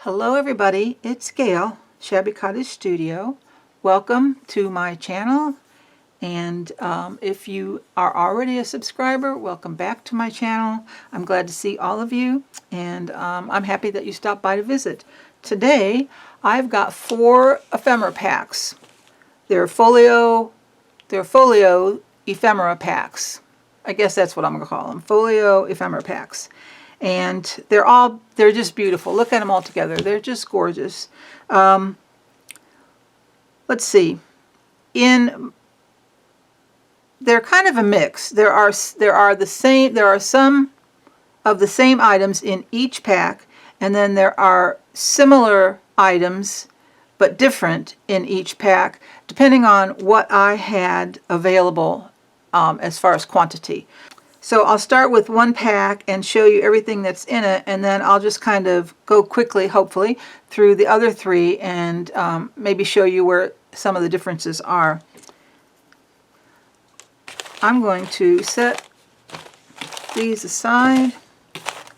Hello everybody, it's Gail, Shabby Cottage Studio. Welcome to my channel, and if you are already a subscriber, welcome back to my channel. I'm glad to see all of you, and I'm happy that you stopped by to visit. Today I've got 4 ephemera packs. They're folio ephemera packs. I guess that's what I'm going to call them, folio ephemera packs. And they're just beautiful. Look at them all together. They're just gorgeous. Let's see. They're kind of a mix. There are some of the same items in each pack, and then there are similar items but different in each pack, depending on what I had available as far as quantity. So I'll start with one pack and show you everything that's in it, and then I'll just kind of go quickly, hopefully, through the other 3 and maybe show you where some of the differences are. I'm going to set these aside.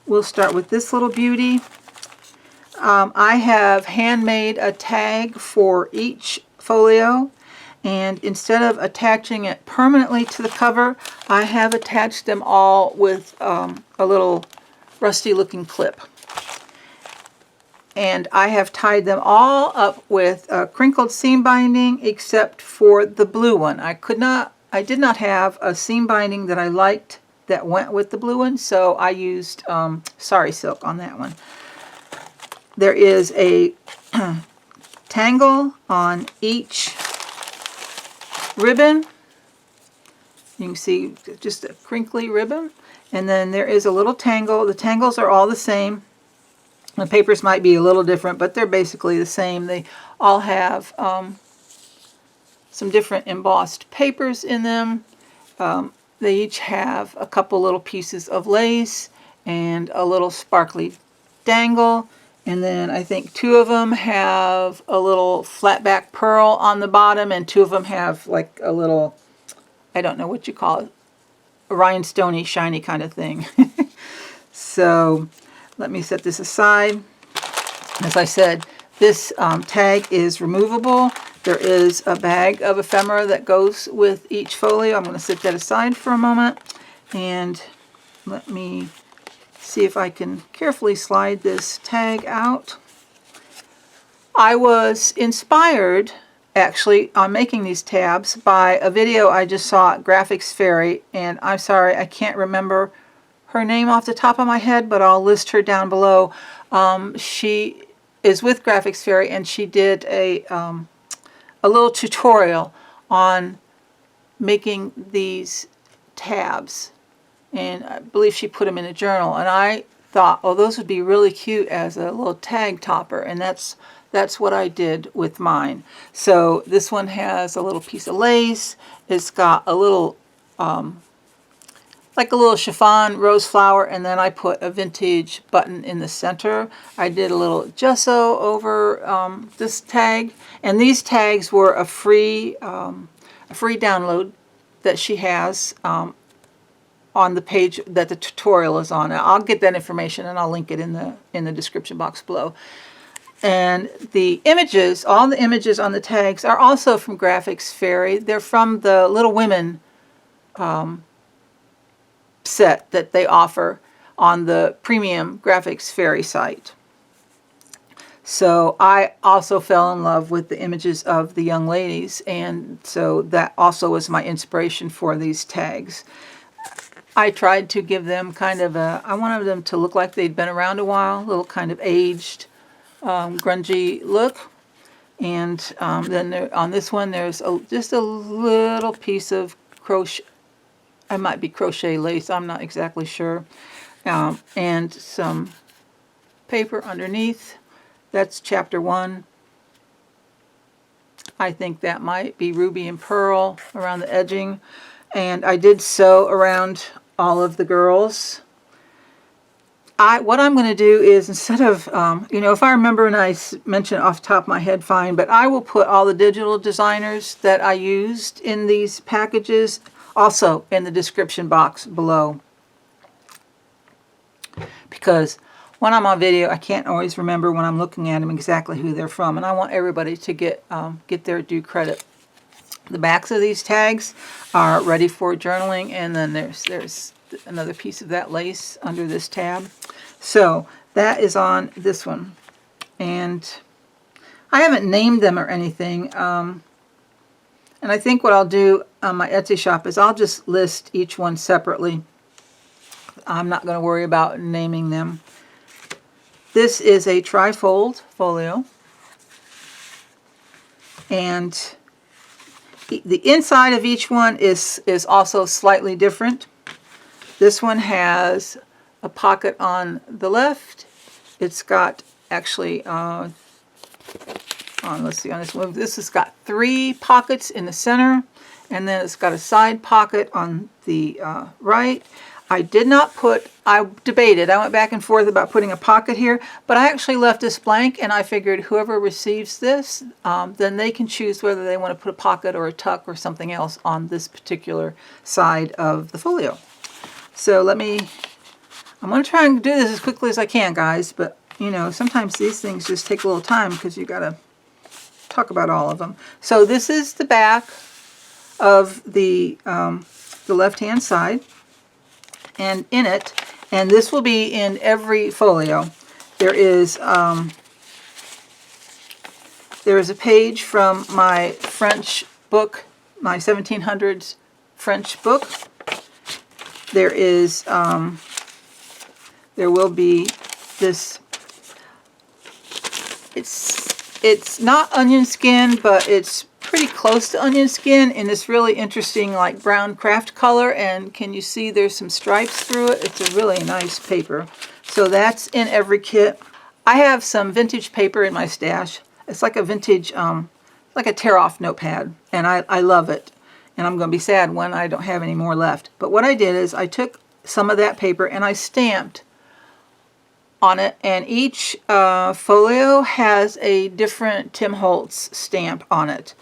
We'll start with this little beauty. I have handmade a tag for each folio, and instead of attaching it permanently to the cover, I have attached them all with a little rusty looking clip. And I have tied them all up with a crinkled seam binding except for the blue one. I did not have a seam binding that I liked that went with the blue one, so I used sari silk on that one. There is a tangle on each ribbon. You can see just a crinkly ribbon, and then there is a little tangle. The tangles are all the same. The papers might be a little different, but they're basically the same. They all have some different embossed papers in them. They each have a couple little pieces of lace and a little sparkly dangle. And then I think 2 of them have a little flat back pearl on the bottom, and 2 of them have like a little, I don't know what you call it, a rhinestone-y, shiny kind of thing. So let me set this aside. As I said, this tag is removable. There is a bag of ephemera that goes with each folio. I'm going to set that aside for a moment, and let me see if I can carefully slide this tag out. I was inspired, actually, on making these tabs by a video I just saw at Graphics Fairy, and I'm sorry I can't remember her name off the top of my head, but I'll list her down below. She is with Graphics Fairy, and she did a little tutorial on making these tabs. And I believe she put them in a journal, and I thought, oh, those would be really cute as a little tag topper, and that's what I did with mine. So this one has a little piece of lace. It's got a little like a little chiffon rose flower, and then I put a vintage button in the center. I did a little gesso over this tag, and these tags were a free download that she has on the page that the tutorial is on. I'll get that information and I'll link it in the description box below. And the images, all the images on the tags are also from Graphics Fairy. They're from the Little Women set that they offer on the premium Graphics Fairy site. So I also fell in love with the images of the young ladies, and so that also was my inspiration for these tags. I tried to give them kind of I wanted them to look like they'd been around a while, a little kind of aged, grungy look. And then on this one, there's just a little piece of crochet. I might be crochet lace, I'm not exactly sure. And some paper underneath. That's chapter 1. I think that might be Ruby and Pearl around the edging. And I did sew around all of the girls. What I'm going to do is, instead of, if I remember and I mention it off the top of my head, fine, but I will put all the digital designers that I used in these packages also in the description box below. Because when I'm on video, I can't always remember when I'm looking at them exactly who they're from, and I want everybody to get their due credit. The backs of these tags are ready for journaling, and then there's another piece of that lace under this tab. So that is on this one, and I haven't named them or anything. And I think what I'll do on my Etsy shop is I'll just list each one separately. I'm not going to worry about naming them. This is a tri-fold folio, and the inside of each one is also slightly different. This one has a pocket on the left. It's got actually, let's see on this one, this has got 3 pockets in the center, and then it's got a side pocket on the right. I did not put, I debated, I went back and forth about putting a pocket here, but I actually left this blank, and I figured whoever receives this, then they can choose whether they want to put a pocket or a tuck or something else on this particular side of the folio. So I'm going to try and do this as quickly as I can, guys, but you know, sometimes these things just take a little time because you got to talk about all of them. So this is the back of the left-hand side, and in it, and this will be in every folio, there is a page from my French book, my 1700s French book. There is there will be this, it's not onion skin, but it's pretty close to onion skin in this really interesting like brown craft color, and can you see there's some stripes through it? It's a really nice paper. So that's in every kit. I have some vintage paper in my stash. It's like a vintage, like a tear-off notepad, and I love it. And I'm going to be sad when I don't have any more left. But what I did is I took some of that paper and I stamped on it, and each folio has a different Tim Holtz stamp on it.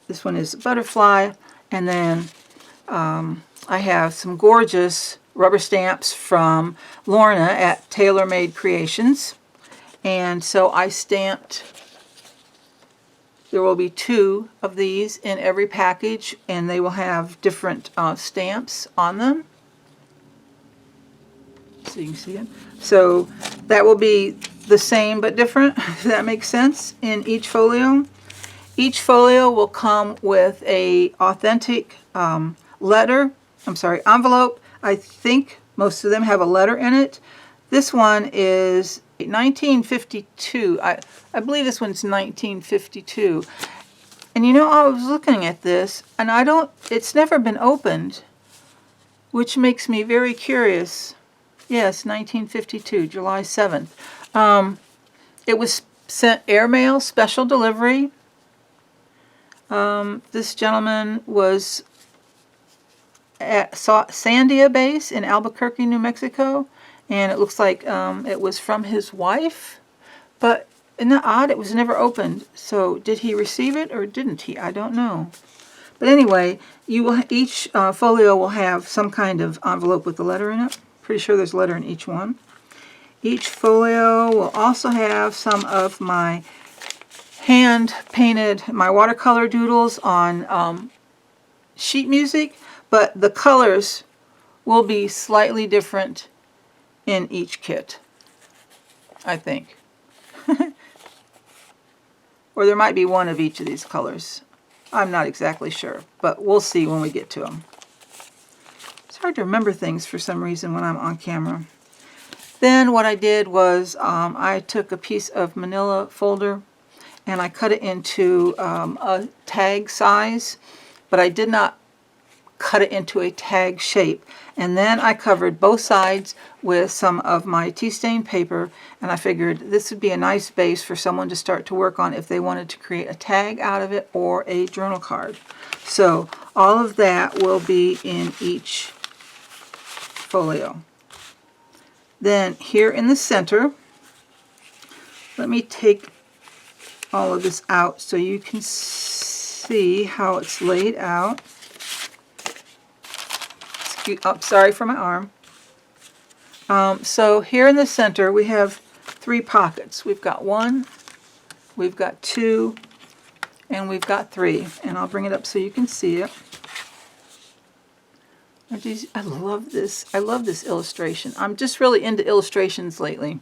This one is a butterfly, and then I have some gorgeous rubber stamps from Lorna at TaylorMadeCreations, and so I stamped, there will be 2 of these in every package, and they will have different stamps on them. So you can see it. So that will be the same but different, if that makes sense, in each folio. Each folio will come with a authentic envelope. I think most of them have a letter in it. This one is 1952. I believe this one's 1952. And you know, I was looking at this, and it's never been opened, which makes me very curious. Yes, 1952, July 7th. It was sent airmail, special delivery. This gentleman was at Sandia Base in Albuquerque, New Mexico, and it looks like it was from his wife, but isn't that odd? It was never opened. So did he receive it or didn't he? I don't know. But anyway, each folio will have some kind of envelope with a letter in it. Pretty sure there's a letter in each one. Each folio will also have some of my hand-painted, my watercolor doodles on sheet music, but the colors will be slightly different in each kit, I think. Or there might be one of each of these colors. I'm not exactly sure, but we'll see when we get to them. It's hard to remember things for some reason when I'm on camera. Then what I did was I took a piece of manila folder and I cut it into a tag size, but I did not cut it into a tag shape. And then I covered both sides with some of my tea stain paper, and I figured this would be a nice base for someone to start to work on if they wanted to create a tag out of it or a journal card. So all of that will be in each folio. Then here in the center, let me take all of this out so you can see how it's laid out. Oh, sorry for my arm. So here in the center we have 3 pockets. We've got 1, we've got 2, and we've got 3. And I'll bring it up so you can see it. I love this. I love this illustration. I'm just really into illustrations lately.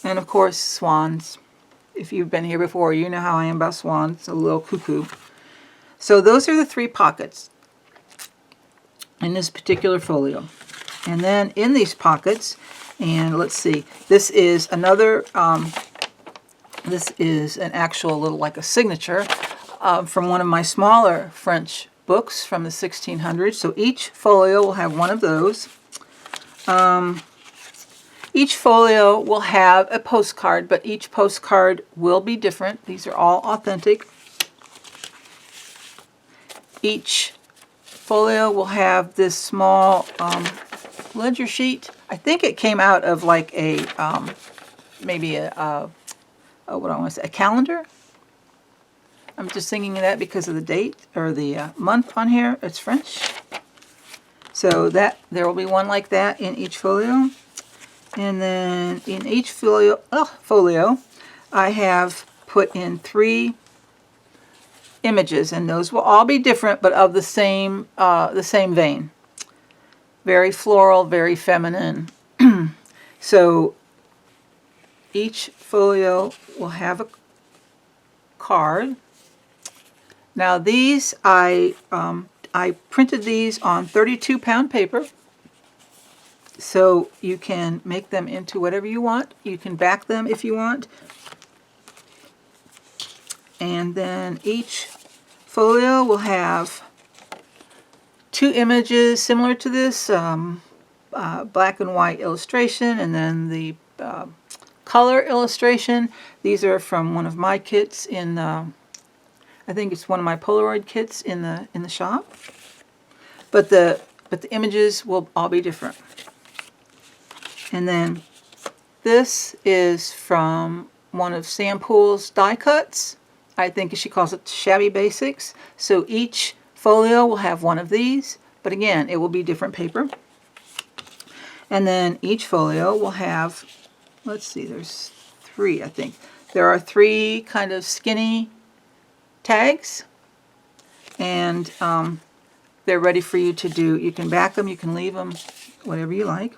And of course, swans. If you've been here before, you know how I am about swans. It's a little cuckoo. So those are the 3 pockets in this particular folio. And then in these pockets, and let's see, this is another, this is an actual little, like a signature from one of my smaller French books from the 1600s. So each folio will have one of those. Each folio will have a postcard, but each postcard will be different. These are all authentic. Each folio will have this small ledger sheet. I think it came out of like a, maybe a what do I want to say, a calendar. I'm just thinking of that because of the date or the month on here. It's French. So that there will be one like that in each folio. And then in each folio, I have put in 3 images, and those will all be different, but of the same vein. Very floral, very feminine. So each folio will have a card. Now these, I printed these on 32-pound paper, so you can make them into whatever you want. You can back them if you want. And then each folio will have 2 images similar to this, black and white illustration, and then the color illustration. These are from one of my kits in, I think it's one of my Polaroid kits in the shop. But the images will all be different. And then this is from one of SamPoole's die cuts. I think she calls it Shabby Basics. So each folio will have one of these, but again, it will be different paper. And then each folio will have, let's see, there's 3, I think. There are 3 kind of skinny tags, and they're ready for you to do. You can back them, you can leave them, whatever you like.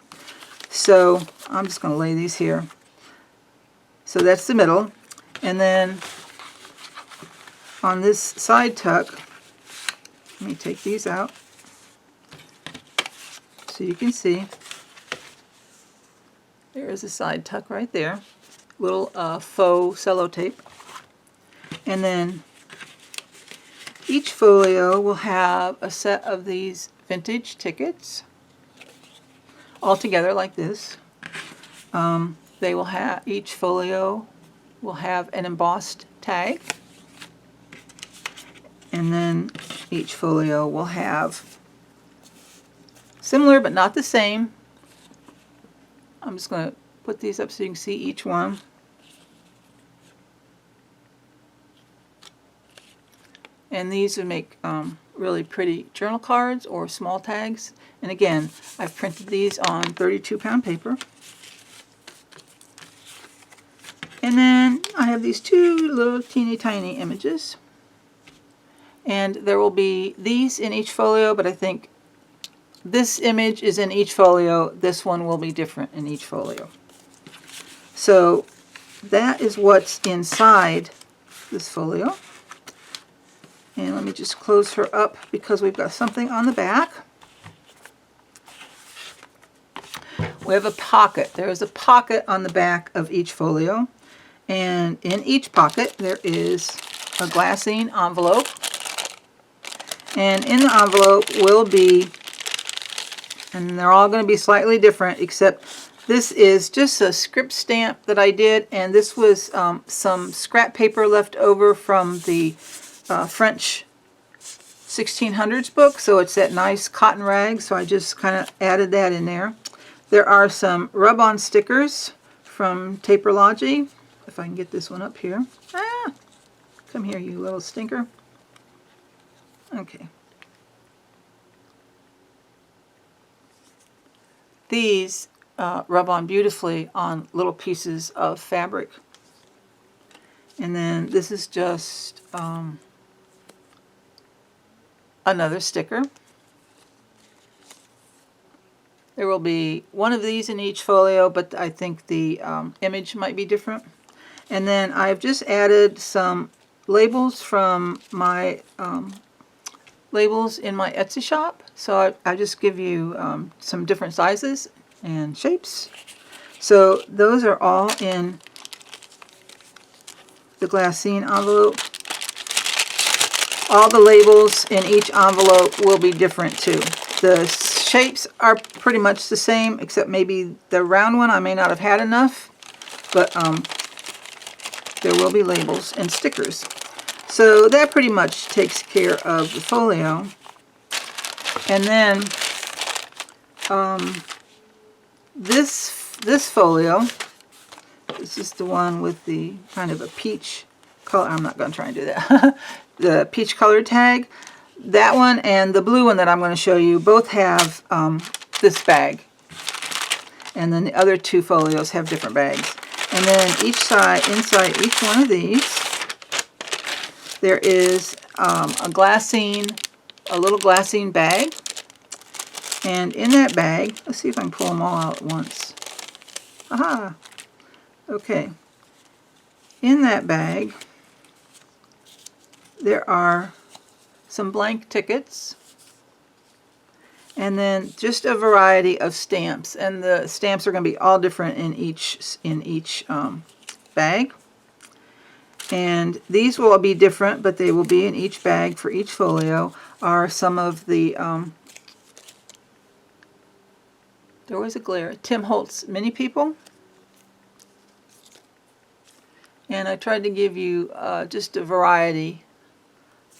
So I'm just going to lay these here. So that's the middle. And then on this side tuck, let me take these out so you can see. There is a side tuck right there. Little faux sellotape. And then each folio will have a set of these vintage tickets all together like this. They will have, each folio will have an embossed tag, and then each folio will have similar but not the same. I'm just going to put these up so you can see each one. And these would make really pretty journal cards or small tags. And again, I've printed these on 32-pound paper. And then I have these 2 little teeny tiny images. And there will be these in each folio, but I think this image is in each folio. This one will be different in each folio. So that is what's inside this folio. And let me just close her up because we've got something on the back. We have a pocket. There is a pocket on the back of each folio. And in each pocket there is a glassine envelope. And in the envelope will be, and they're all going to be slightly different, except this is just a script stamp that I did, and this was some scrap paper left over from the French 1600s book, so it's that nice cotton rag, so I just kind of added that in there. There are some rub-on stickers from Taperology, if I can get this one up here. Ah, come here, you little stinker. Okay. These rub on beautifully on little pieces of fabric. And then this is just another sticker. There will be one of these in each folio, but I think the image might be different. And then I've just added some labels from my labels in my Etsy shop. So I just give you some different sizes and shapes. So those are all in the glassine envelope. All the labels in each envelope will be different too. The shapes are pretty much the same, except maybe the round one I may not have had enough, but there will be labels and stickers. So that pretty much takes care of the folio. And then this folio, this is the one with the kind of a peach color. I'm not going to try and do that. The peach color tag. That one and the blue one that I'm going to show you both have this bag. And then the other two folios have different bags. And then each side, inside each one of these, there is a little glassine bag. And in that bag, let's see if I can pull them all out at once. Aha! Okay. In that bag, there are some blank tickets, and then just a variety of stamps. And the stamps are going to be all different in each bag. And these will be different, but they will be in each bag for each folio. Are some of the there was a glare. Tim Holtz Mini People. And I tried to give you just a variety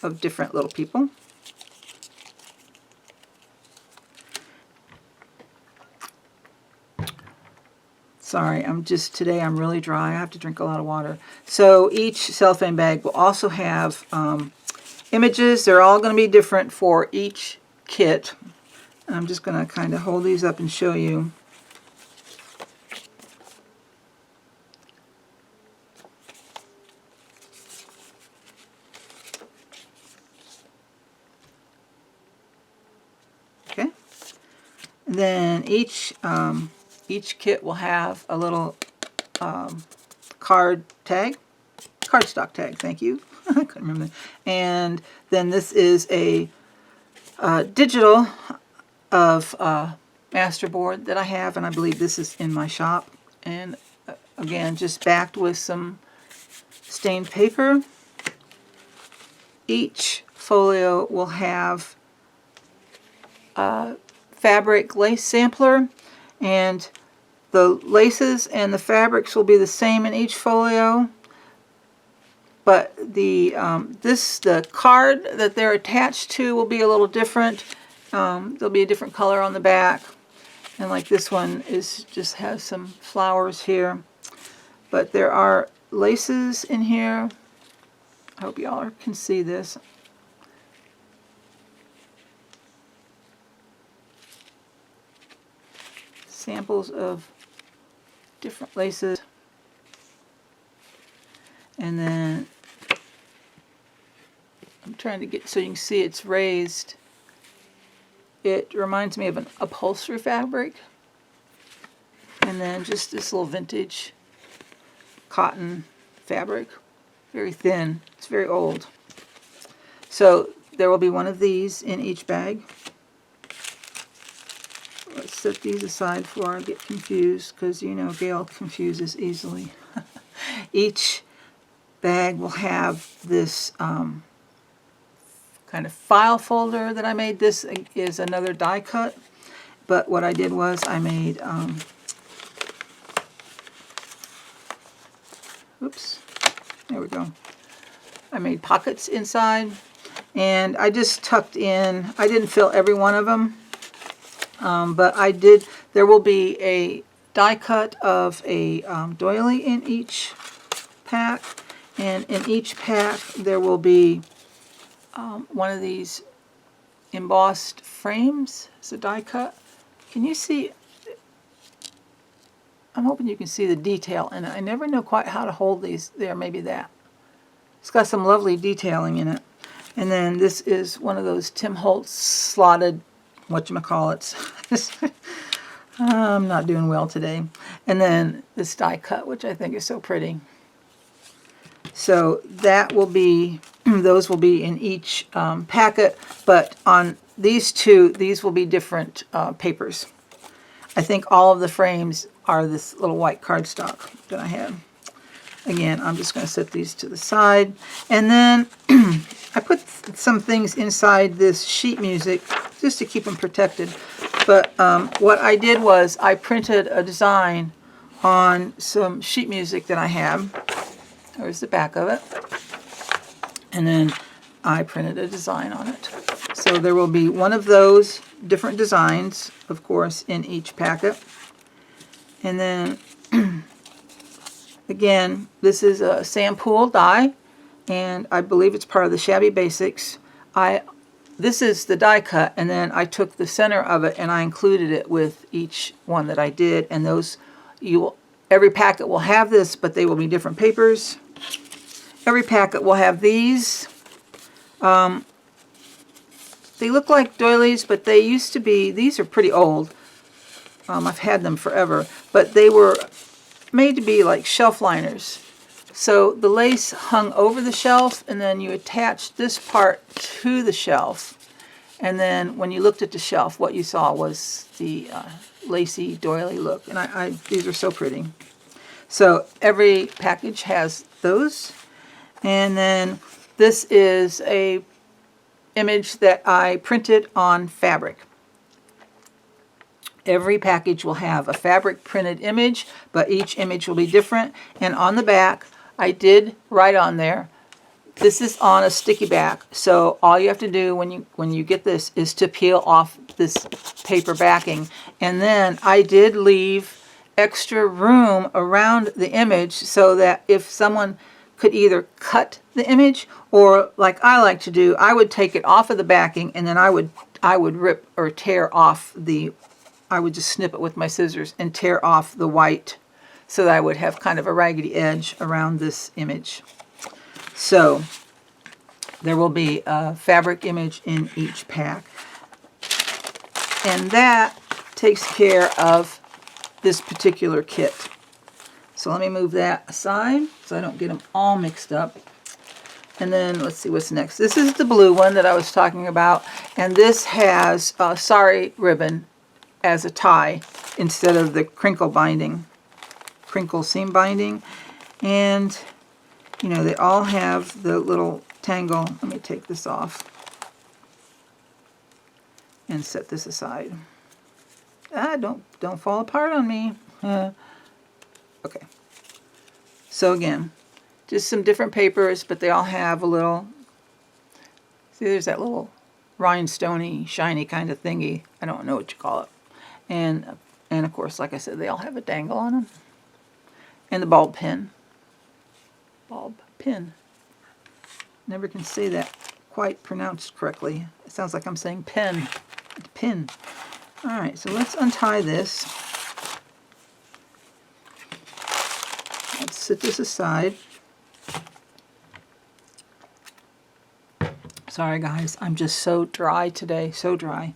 of different little people. Sorry, today I'm really dry. I have to drink a lot of water. So each cellophane bag will also have images. They're all going to be different for each kit. I'm just going to kind of hold these up and show you. Okay. And then each kit will have a little cardstock tag. Thank you. I couldn't remember. And then this is a digital of masterboard that I have, and I believe this is in my shop. And again, just backed with some stained paper. Each folio will have a fabric lace sampler, and the laces and the fabrics will be the same in each folio, but the card that they're attached to will be a little different. There'll be a different color on the back, and like this one just has some flowers here, but there are laces in here. I hope y'all can see this. Samples of different laces, and then I'm trying to get so you can see it's raised. It reminds me of an upholstery fabric, and then just this little vintage cotton fabric, very thin. It's very old. So there will be one of these in each bag. Let's set these aside before I get confused, because you know Gail confuses easily. Each bag will have this kind of file folder that I made. This is another die cut, but what I did was I made oops, there we go. I made pockets inside, and I just tucked in. I didn't fill every one of them. But I did, there will be a die cut of a doily in each pack, and in each pack there will be one of these embossed frames. It's a die cut. Can you see? I'm hoping you can see the detail, and I never know quite how to hold these. There, maybe that. It's got some lovely detailing in it. And then this is one of those Tim Holtz slotted, whatchamacallits. I'm not doing well today. And then this die cut, which I think is so pretty. So that will be, those will be in each packet, but on these two, these will be different papers. I think all of the frames are this little white cardstock that I have. Again, I'm just going to set these to the side. And then I put some things inside this sheet music just to keep them protected. But what I did was I printed a design on some sheet music that I have. There's the back of it. And then I printed a design on it. So there will be one of those different designs, of course, in each packet. And then, again, this is a Sampool die, and I believe it's part of the Shabby Basics. This is the die cut, and then I took the center of it and I included it with each one that I did. And those, every packet will have this, but they will be different papers. Every packet will have these. They look like doilies, but they used to be, these are pretty old. I've had them forever, but they were made to be like shelf liners. So the lace hung over the shelf, and then you attached this part to the shelf. And then when you looked at the shelf, what you saw was the lacy doily look. And these are so pretty. So every package has those. And then this is a image that I printed on fabric. Every package will have a fabric printed image, but each image will be different. And on the back, I did write on there, this is on a sticky back. So all you have to do when you get this is to peel off this paper backing. And then I did leave extra room around the image so that if someone could either cut the image, or like I like to do, I would take it off of the backing, and then I would rip or tear off I would just snip it with my scissors and tear off the white so that I would have kind of a raggedy edge around this image. So there will be a fabric image in each pack. And that takes care of this particular kit. So let me move that aside so I don't get them all mixed up. And then let's see what's next. This is the blue one that I was talking about. And this has sari ribbon as a tie instead of the crinkle seam binding. And, you know, they all have the little tangle. Let me take this off and set this aside. Don't fall apart on me. Okay. So again, just some different papers, but they all have a little, see, there's that little rhinestone-y, shiny kind of thingy. I don't know what you call it. And of course, like I said, they all have a dangle on them. And the bulb pin. Bulb pin. Never can say that quite pronounced correctly. It sounds like I'm saying pen. Pin. Alright, so let's untie this. Let's set this aside. Sorry guys, I'm just so dry today, so dry.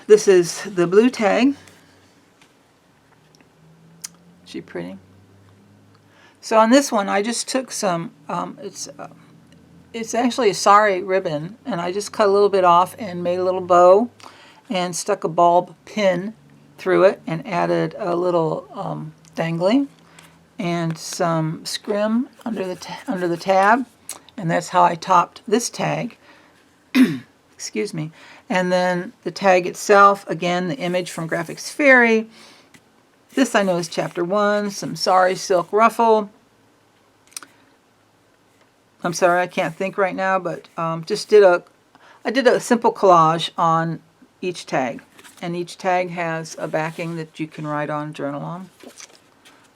This is the blue tag. Is she pretty? So on this one, I just took some, it's actually a sari ribbon, and I just cut a little bit off and made a little bow and stuck a bulb pin through it and added a little dangling and some scrim under the tab, and that's how I topped this tag. Excuse me. And then the tag itself, again, the image from Graphics Fairy. This I know is Chapter 1, some sari silk ruffle. I'm sorry, I can't think right now, but I did a simple collage on each tag. And each tag has a backing that you can write on, journal on.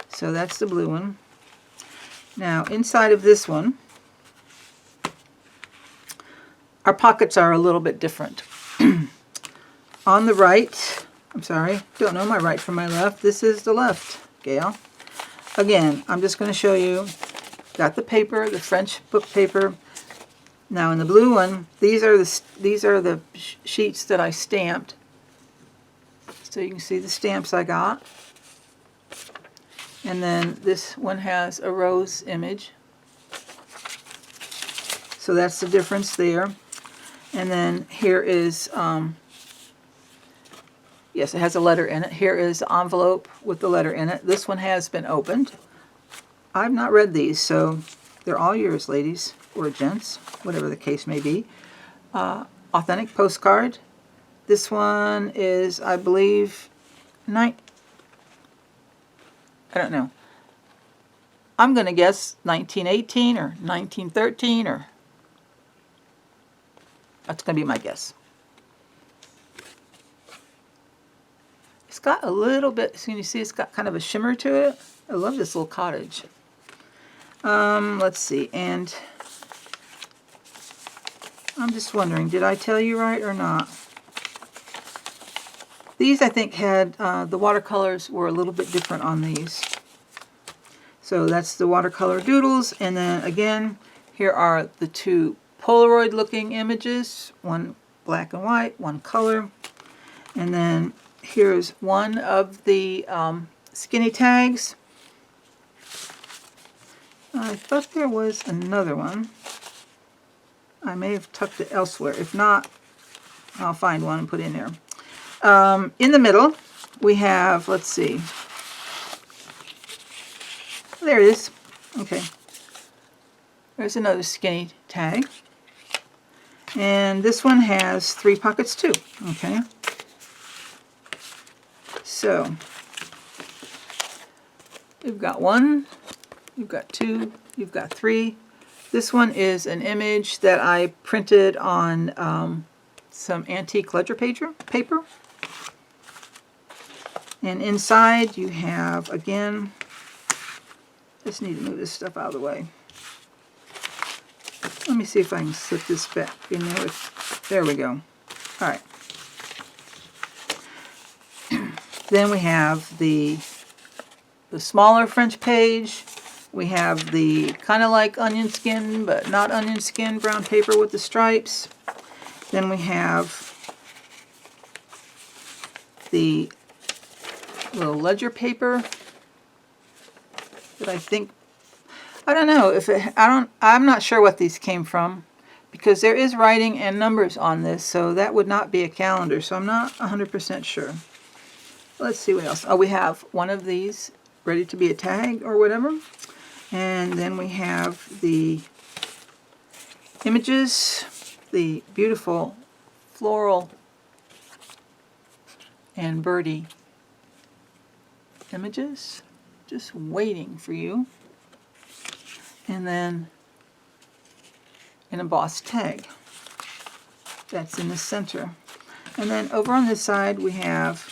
So that's the blue one. Now, inside of this one, our pockets are a little bit different. On the right, I'm sorry, don't know my right from my left. This is the left, Gail. Again, I'm just going to show you. Got the paper, the French book paper. Now in the blue one, these are the sheets that I stamped. So you can see the stamps I got. And then this one has a rose image. So that's the difference there. And then here is, yes, it has a letter in it. Here is the envelope with the letter in it. This one has been opened. I've not read these, so they're all yours, ladies, or gents, whatever the case may be. Authentic postcard. This one is, I believe, I don't know. I'm going to guess 1918 or 1913, or that's going to be my guess. It's got a little bit, so you see it's got kind of a shimmer to it. I love this little cottage. Let's see, and I'm just wondering, did I tell you right or not? These, I think, had, the watercolors were a little bit different on these. So that's the watercolor doodles, and then again, here are the two Polaroid looking images, one black and white, one color, and then here's one of the skinny tags. I thought there was another one. I may have tucked it elsewhere. If not, I'll find one and put it in there. In the middle, we have, let's see. There it is. Okay. There's another skinny tag. And this one has 3 pockets too. Okay. So, you've got 1, you've got 2, you've got 3. This one is an image that I printed on some antique ledger paper. And inside you have, again, just need to move this stuff out of the way. Let me see if I can slip this back in there. There we go. All right. Then we have the smaller French page. We have the kind of like onion skin, but not onion skin, brown paper with the stripes. Then we have the little ledger paper that I think, I don't know if it, I'm not sure what these came from, because there is writing and numbers on this, so that would not be a calendar, so I'm not 100% sure. Let's see what else. Oh, we have one of these ready to be a tag or whatever. And then we have the images, the beautiful floral and birdie images, just waiting for you. And then an embossed tag that's in the center. And then over on this side we have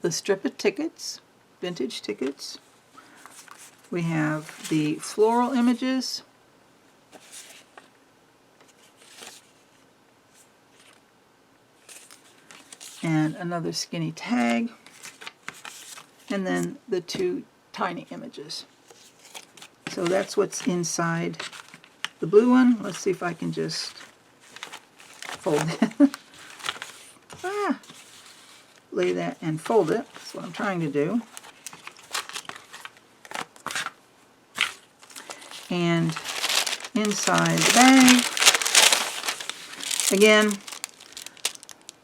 the strip of tickets, vintage tickets. We have the floral images. And another skinny tag. And then the 2 tiny images. So that's what's inside the blue one. Let's see if I can just fold it. Lay that and fold it. That's what I'm trying to do. And inside the bag, again,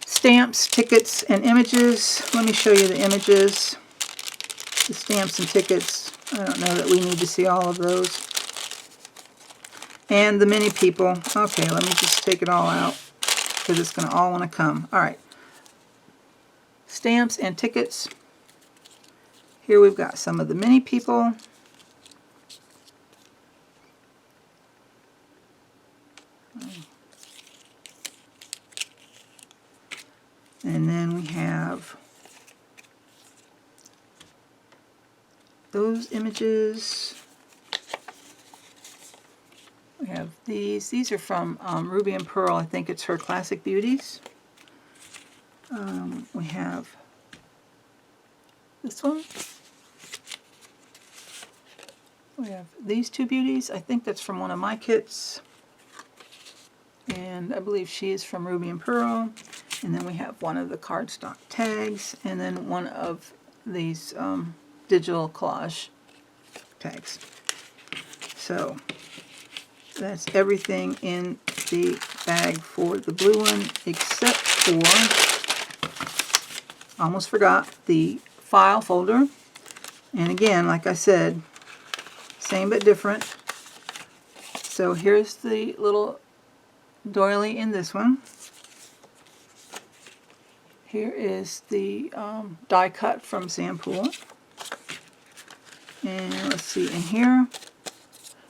stamps, tickets, and images. Let me show you the images. The stamps and tickets. I don't know that we need to see all of those. And the mini people. Okay, let me just take it all out because it's going to all want to come. All right. Stamps and tickets. Here we've got some of the mini people. And then we have those images. We have these. These are from Ruby and Pearl. I think it's her Classic Beauties. We have this one. We have these two beauties. I think that's from one of my kits. And I believe she is from Ruby and Pearl. And then we have one of the cardstock tags, and then one of these digital collage tags. So that's everything in the bag for the blue one, except for, almost forgot, the file folder. And again, like I said, same but different. So here's the little doily in this one. Here is the die cut from SamPool. And let's see, in here,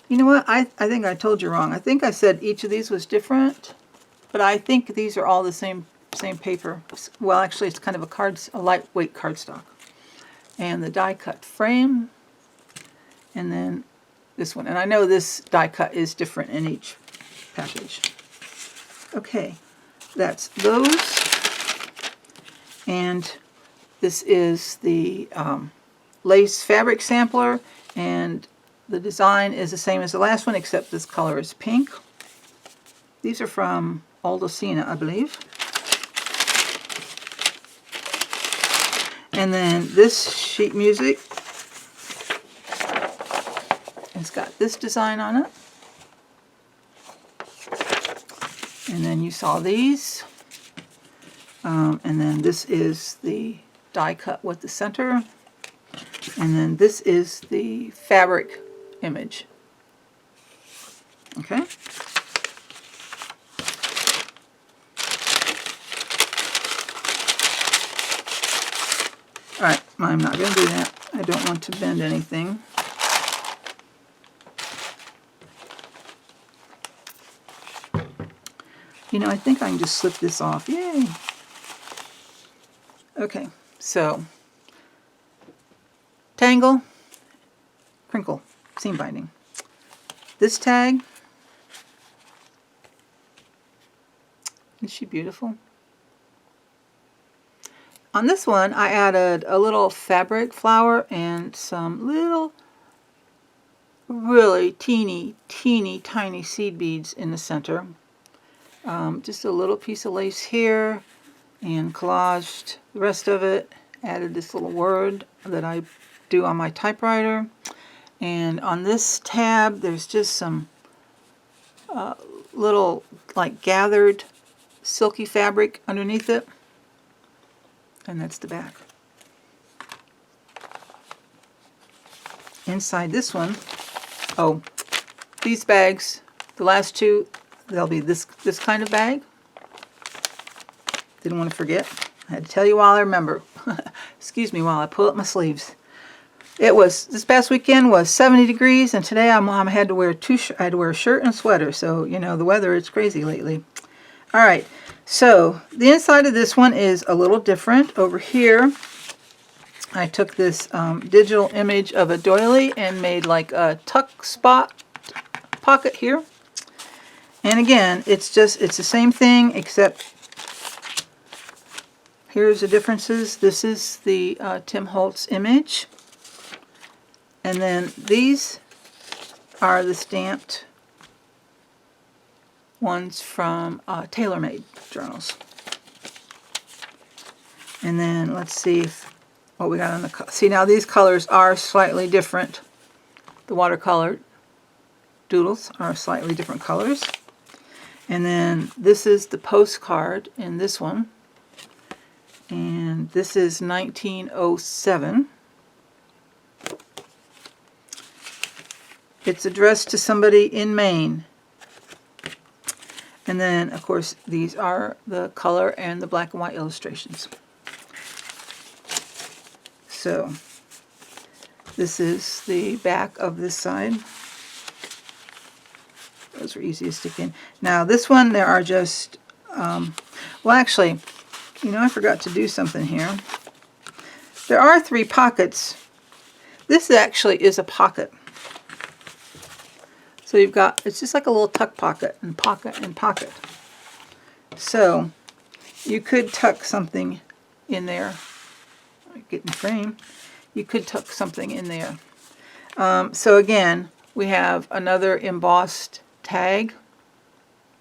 you know what, I think I told you wrong. I think I said each of these was different, but I think these are all the same paper. Well, actually, it's kind of a lightweight cardstock. And the die cut frame, and then this one. And I know this die cut is different in each package. Okay, that's those. And this is the lace fabric sampler, and the design is the same as the last one, except this color is pink. These are from Odulcina, I believe. And then this sheet music, it's got this design on it. And then you saw these. And then this is the die cut with the center. And then this is the fabric image. Okay? Alright, I'm not going to do that. I don't want to bend anything. You know, I think I can just slip this off. Yay! Okay, so tangle, crinkle, seam binding. This tag, isn't she beautiful? On this one, I added a little fabric flower and some little, really teeny tiny seed beads in the center. Just a little piece of lace here, and collaged the rest of it. Added this little word that I do on my typewriter. And on this tab, there's just some little, like, gathered silky fabric underneath it. And that's the back. Inside this one, oh, these bags, the last two, they'll be this kind of bag. Didn't want to forget. I had to tell you while I remember. Excuse me while I pull up my sleeves. It was, this past weekend was 70 degrees, and today I had to wear I had to wear a shirt and a sweater. So, you know, the weather is crazy lately. All right. So, the inside of this one is a little different. Over here, I took this digital image of a doily and made like a tuck spot pocket here. And again, it's the same thing, except here's the differences. This is the Tim Holtz image. And then these are the stamped ones from TaylorMadeJournals. And then let's see what we got on the... See, now these colors are slightly different. The watercolor doodles are slightly different colors. And then this is the postcard in this one. And this is 1907. It's addressed to somebody in Maine. And then, of course, these are the color and the black and white illustrations. So, this is the back of this side. Those are easy to stick in. Now, this one, there are just, well, actually, you know, I forgot to do something here. There are 3 pockets. This actually is a pocket. So you've got, it's just like a little tuck pocket and pocket and pocket. So You could tuck something in there. Get in frame. You could tuck something in there. So again, we have another embossed tag.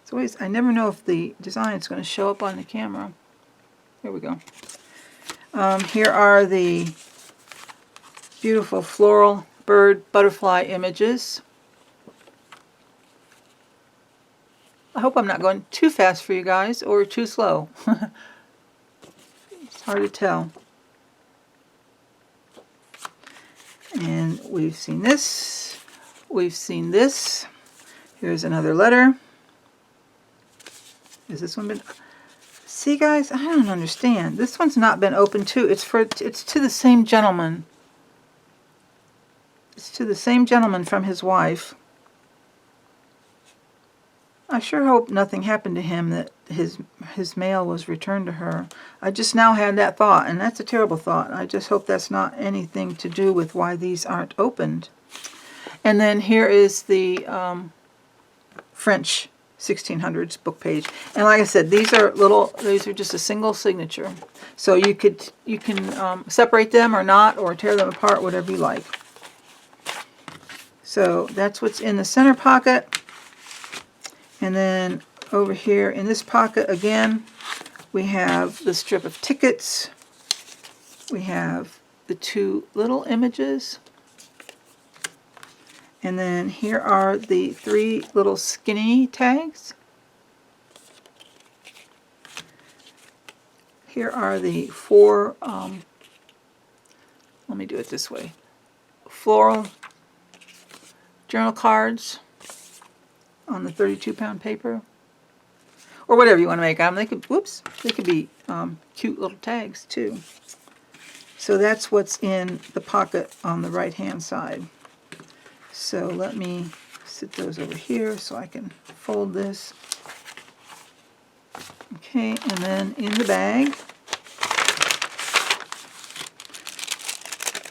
It's always, I never know if the design is going to show up on the camera. Here we go. Here are the beautiful floral bird butterfly images. I hope I'm not going too fast for you guys or too slow. It's hard to tell. And we've seen this. We've seen this. Here's another letter. Is this one been... See, guys, I don't understand. This one's not been opened too. It's to the same gentleman. It's to the same gentleman from his wife. I sure hope nothing happened to him, that his mail was returned to her. I just now had that thought, and that's a terrible thought. I just hope that's not anything to do with why these aren't opened. And then here is the French 1600s book page. And like I said, these are just a single signature. So you can separate them or not, or tear them apart, whatever you like. So that's what's in the center pocket. And then over here in this pocket again, we have the strip of tickets. We have the two little images. And then here are the three little skinny tags. Here are the four, let me do it this way, floral journal cards on the 32-pound paper, or whatever you want to make them. They could, whoops, they could be cute little tags too. So that's what's in the pocket on the right-hand side. So let me sit those over here so I can fold this. Okay, and then in the bag,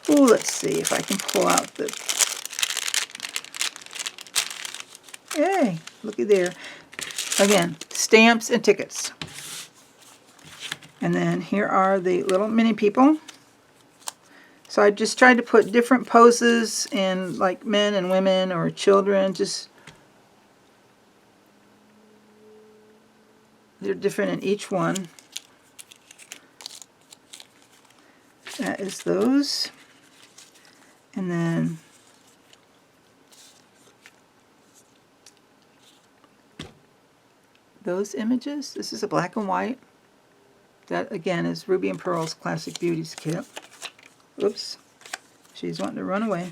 ooh, let's see if I can pull out the, hey, looky there. Again, stamps and tickets. And then here are the little mini people. So I just tried to put different poses in, like men and women or children. Just, they're different in each one. That is those. And then those images. This is a black and white. That again is Ruby and Pearl's Classic Beauties kit. Oops, she's wanting to run away.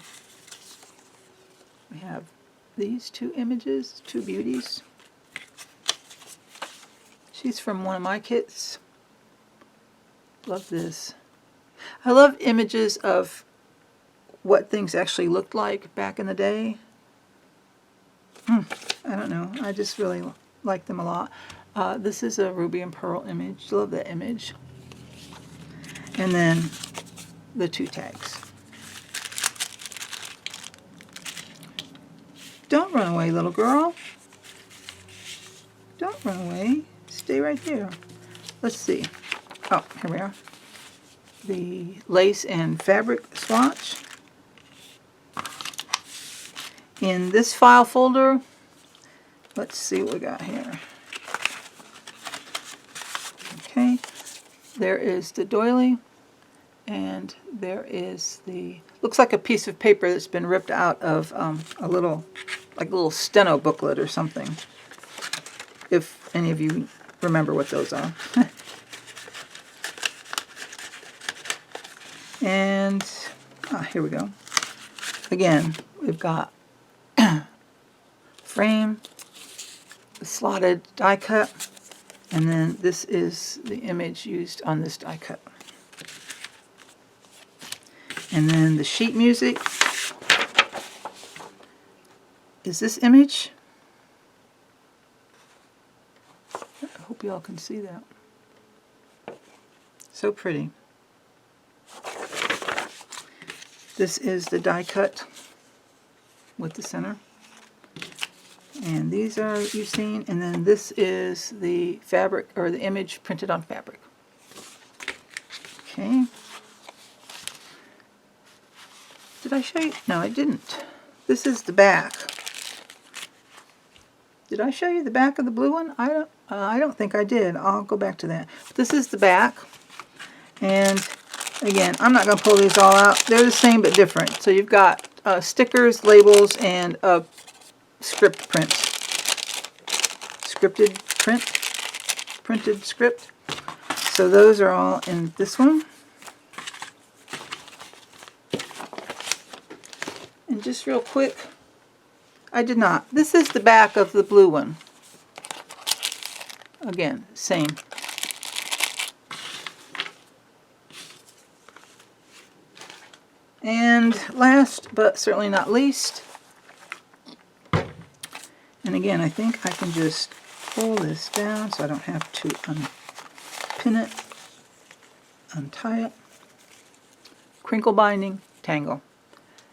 We have these two images, two beauties. She's from one of my kits. Love this. I love images of what things actually looked like back in the day. I don't know. I just really like them a lot. This is a Ruby and Pearl image. Love that image. And then the two tags. Don't run away, little girl. Don't run away. Stay right here. Let's see. Oh, here we are. The lace and fabric swatch. In this file folder, let's see what we got here. Okay, there is the doily, and there is the, looks like a piece of paper that's been ripped out of a little steno booklet or something, if any of you remember what those are. And here we go. Again, we've got frame, the slotted die cut, and then this is the image used on this die cut. And then the sheet music is this image. I hope you all can see that. So pretty. This is the die cut with the center. And these are you've seen, and then this is the fabric or the image printed on fabric. Okay. Did I show you? No, I didn't. This is the back. Did I show you the back of the blue one? I don't think I did. I'll go back to that. But this is the back. And again, I'm not going to pull these all out. They're the same but different. So you've got stickers, labels, and a script print. Scripted print. Printed script. So those are all in this one. And just real quick, I did not. This is the back of the blue one. Again, same. And last, but certainly not least, and again, I think I can just pull this down so I don't have to unpin it, untie it. Crinkle binding, tangle.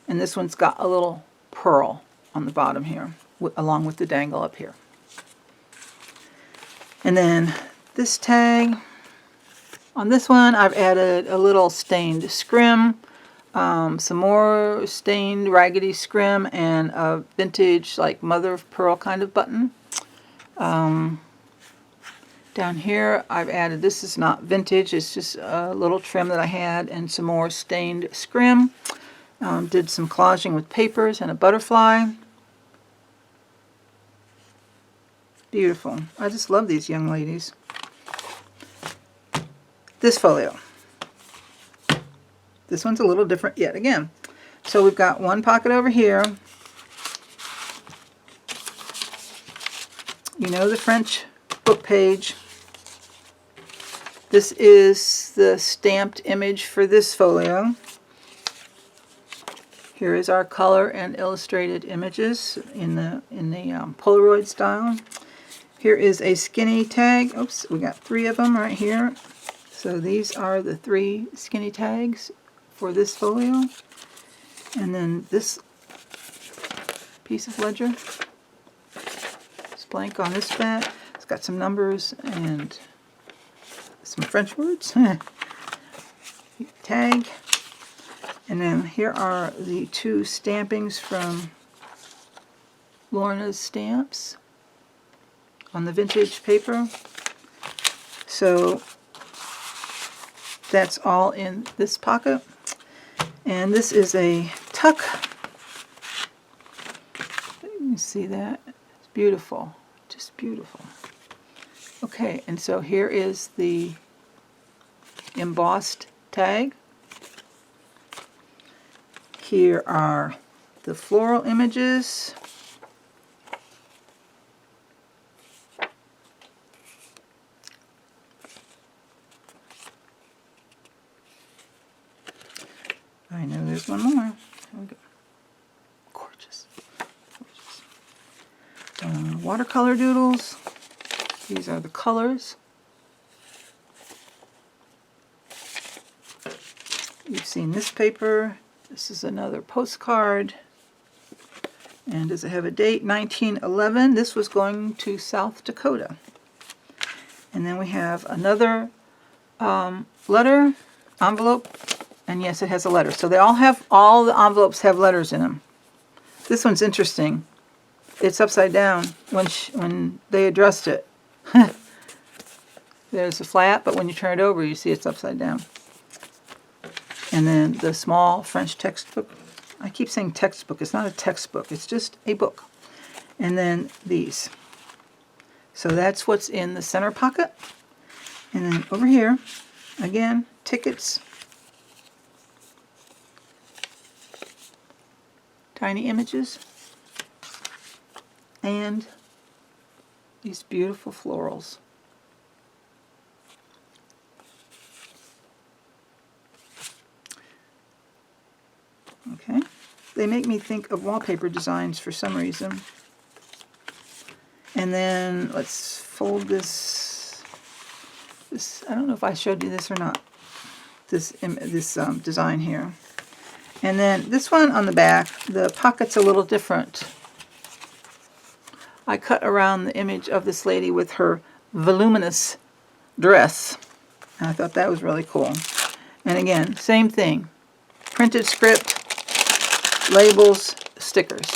And this one's got a little pearl on the bottom here, along with the dangle up here. And then this tag, on this one I've added a little stained scrim, some more stained raggedy scrim, and a vintage like mother of pearl kind of button. Down here I've added, this is not vintage, it's just a little trim that I had, and some more stained scrim. Did some collaging with papers and a butterfly. Beautiful. I just love these young ladies. This folio. This one's a little different yet again. So we've got one pocket over here. You know the French book page. This is the stamped image for this folio. Here is our color and illustrated images in the Polaroid style. Here is a skinny tag. Oops, we got 3 of them right here. So these are the 3 skinny tags for this folio. And then this piece of ledger. It's blank on this back. It's got some numbers and some French words. Tag. And then here are the 2 stampings from Lorna's Stamps on the vintage paper. So that's all in this pocket. And this is a tuck. You can see that. It's beautiful. Just beautiful. Okay, and so here is the embossed tag. Here are the floral images. I know there's one more. Here we go. Gorgeous. Gorgeous. Watercolor doodles. These are the colors. You've seen this paper. This is another postcard. And does it have a date? 1911. This was going to South Dakota. And then we have another letter, envelope. And yes, it has a letter. So they all the envelopes have letters in them. This one's interesting. It's upside down when they addressed it. There's a flap, but when you turn it over, you see it's upside down. And then the small French textbook. I keep saying textbook. It's not a textbook. It's just a book. And then these. So that's what's in the center pocket. And then over here, again, tickets. Tiny images. And these beautiful florals. Okay, they make me think of wallpaper designs for some reason. And then let's fold this. I don't know if I showed you this or not. This design here. And then this one on the back, the pocket's a little different. I cut around the image of this lady with her voluminous dress. And I thought that was really cool. And again, same thing. Printed script, labels, stickers,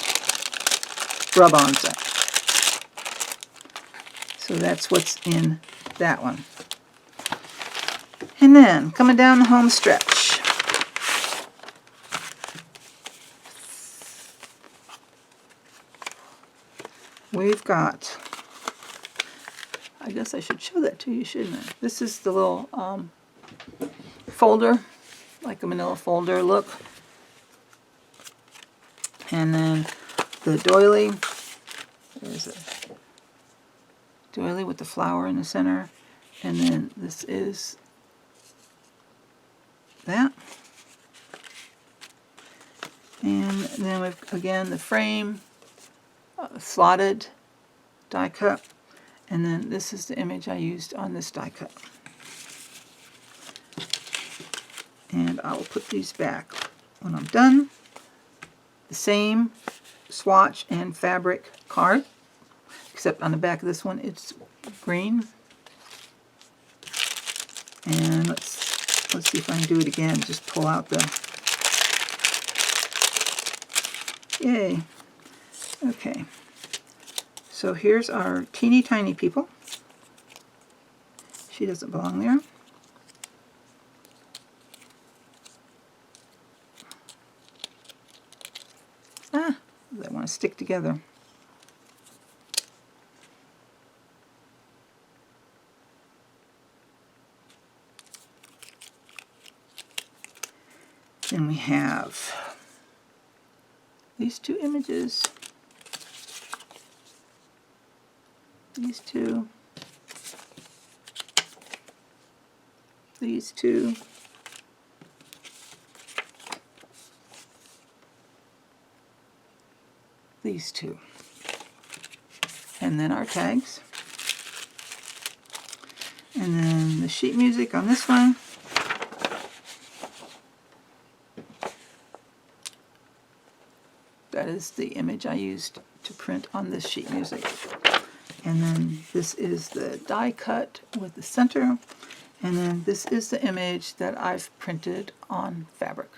rub-ons. So that's what's in that one. And then, coming down the home stretch, we've got, I guess I should show that to you, shouldn't I? This is the little folder, like a manila folder look. And then the doily, there's a doily with the flower in the center. And then this is that. And then we've, again, the frame, slotted die cut. And then this is the image I used on this die cut. And I will put these back when I'm done. The same swatch and fabric card, except on the back of this one it's green. And let's see if I can do it again. Just pull out the, yay. Okay. So here's our teeny tiny people. She doesn't belong there. Ah, they want to stick together. Then we have these two images. These two. These two. These two. And then our tags. And then the sheet music on this one. That is the image I used to print on this sheet music. And then this is the die cut with the center. And then this is the image that I've printed on fabric.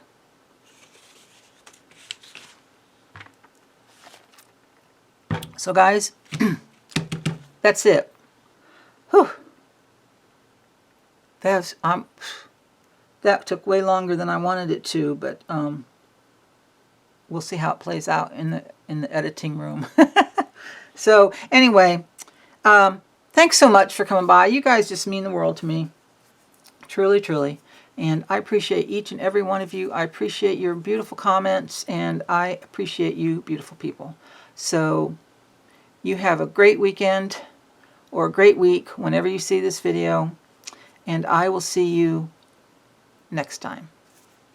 So guys, that's it. Whew. That took way longer than I wanted it to, but we'll see how it plays out in the editing room. So anyway, thanks so much for coming by. You guys just mean the world to me. Truly, truly. And I appreciate each and every one of you. I appreciate your beautiful comments, and I appreciate you beautiful people. So you have a great weekend or a great week whenever you see this video, and I will see you next time.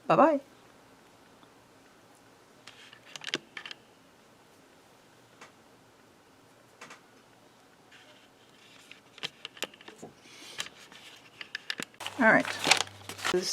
Bye-bye. All right. This